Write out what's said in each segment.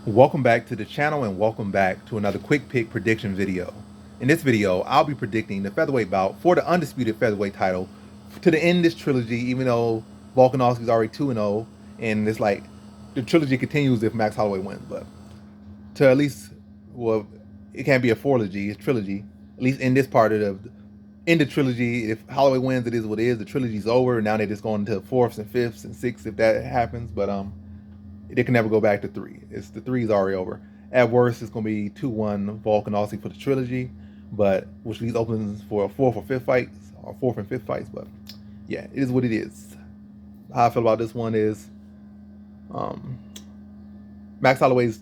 Welcome back to the channel and welcome back to another quick pick prediction video. In this video, I'll be predicting the featherweight bout for the undisputed featherweight title to the end of this trilogy, even though Volkanovski's already 2-0, and it's like the trilogy continues if Max Holloway wins, but to at least, well, it can't be a fourlogy, it's trilogy. At least in this part of the in the trilogy, if Holloway wins, it is what it is. The trilogy's over. Now they're just going to fourths and fifths and sixths if that happens, but they can never go back to three. It's the three's already over. At worst, it's going to be 2-1 Volkanovski for the trilogy, but which leaves opens for a fourth or fifth fights, or fourth and fifth fights. But yeah, it is what it is. How I feel about this one is, Max Holloway's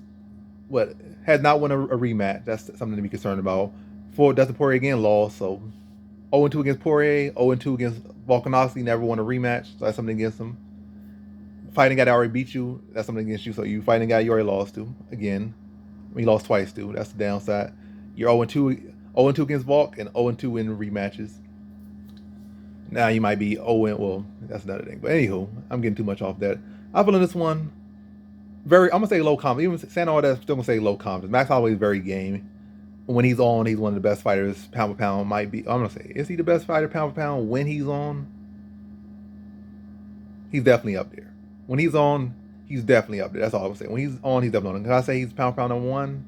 has not won a rematch. That's something to be concerned about. For Dustin Poirier again lost, so 0-2 against Poirier, 0-2 against Volkanovski. Never won a rematch, so that's something against him. Fighting guy that already beat you, that's something against you. So you fighting guy you already lost to again. I mean, you lost twice too. That's the downside. You're 0-2 against Volk and 0-2 in rematches. Now you might be 0-, well, that's another thing. But anywho, I'm getting too much off that. I feel in this one, I'm gonna say low confidence. Even saying all that, I'm still gonna say low confidence. Max Holloway is very game. When he's on, he's one of the best fighters, pound for pound. Might be. I'm gonna say, is he the best fighter, pound for pound? When he's on, he's definitely up there. When he's on, he's definitely up there. That's all I'm saying. When he's on, he's definitely on. Can I say he's pound for pound number one?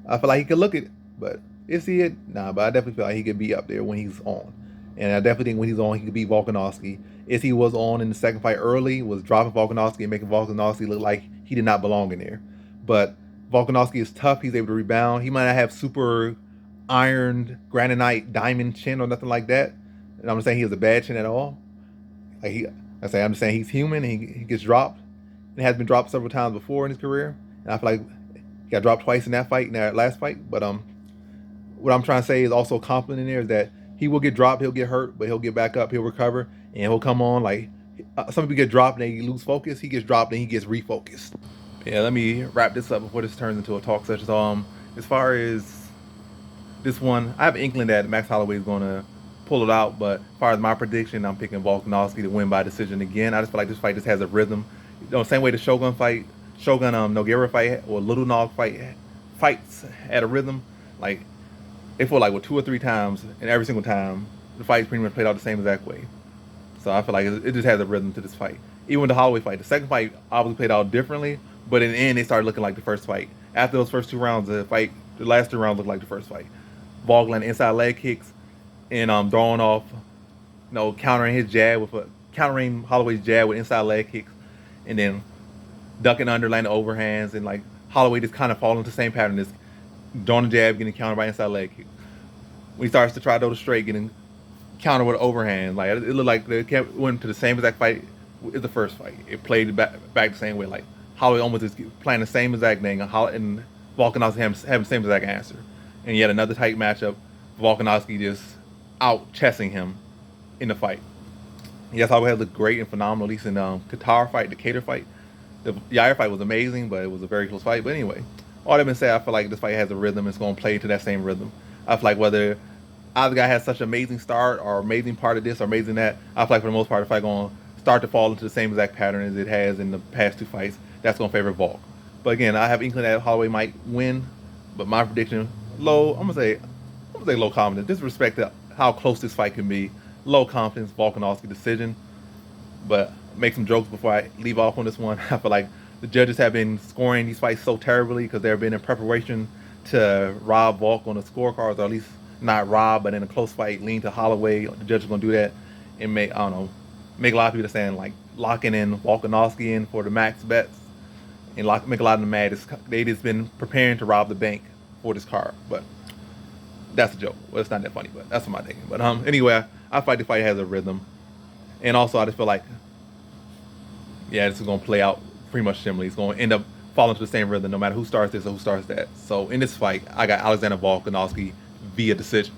I feel like he could look it, but is he it? Nah, but I definitely feel like he could be up there when he's on. And I definitely think when he's on, he could beat Volkanovski. If he was on in the second fight early, was dropping Volkanovski and making Volkanovski look like he did not belong in there. But Volkanovski is tough. He's able to rebound. He might not have super ironed, granite, diamond chin or nothing like that. And I'm not saying he has a bad chin at all. I'm just saying he's human. And he gets dropped. And has been dropped several times before in his career. And I feel like he got dropped twice in that fight, in that last fight. But what I'm trying to say is also a compliment in there is that he will get dropped, he'll get hurt, but he'll get back up, he'll recover, and he'll come on. Like some people get dropped and they lose focus. He gets dropped and he gets refocused. Yeah, let me wrap this up before this turns into a talk session. So, as far as this one, I have an inkling that Max Holloway is going to pull it out, but as far as my prediction, I'm picking Volkanovski to win by decision again. I just feel like this fight just has a rhythm. Same way the Shogun Nogueira fight or Little Nog fights at a rhythm. Like they feel like with 2 or 3 times, and every single time the fight pretty much played out the same exact way. So I feel like it just has a rhythm to this fight. Even with the Holloway fight, the second fight obviously played out differently, but in the end, they started looking like the first fight. After those first 2 rounds, the last 2 rounds looked like the first fight. Volk landing inside leg kicks and throwing off, countering Holloway's jab with inside leg kicks, and then ducking under, landing overhands, and like Holloway just kind of falling into the same pattern, just throwing a jab, getting countered by inside leg kick. When he starts to try to go to straight, getting countered with an overhand, like it looked like they went to the same exact fight as the first fight. It played back the same way. Like Holloway almost is playing the same exact thing, and Volkanovski having the same exact answer. And yet another tight matchup, Volkanovski just out chessing him in the fight. Yes, Holloway looked great and phenomenal, at least in the Cater fight. The Yair fight was amazing, but it was a very close fight. But anyway, all that being said, I feel like this fight has a rhythm. It's going to play to that same rhythm. I feel like whether either guy has such an amazing start or amazing part of this or amazing that, I feel like for the most part, the fight going to start to fall into the same exact pattern as it has in the past 2 fights. That's going to favor Volk. But again, I have inkling that Holloway might win, but my prediction, low. I'm gonna say low confidence. Disrespect to how close this fight can be. Low confidence, Volkanovski decision. But make some jokes before I leave off on this one. I feel like the judges have been scoring these fights so terribly because they've been in preparation to rob Volk on the scorecards, or at least not rob, but in a close fight, lean to Holloway. The judges are gonna do that and make a lot of people saying like locking in Volkanovski in for the max bets and make a lot of them mad. They just been preparing to rob the bank for this card, but that's a joke. Well, it's not that funny, but that's what I'm thinking. But anyway, I feel like the fight has a rhythm, and also I just feel like, yeah, this is gonna play out pretty much similarly. It's gonna end up falling to the same rhythm no matter who starts this or who starts that. So in this fight, I got Alexander Volkanovski via decision.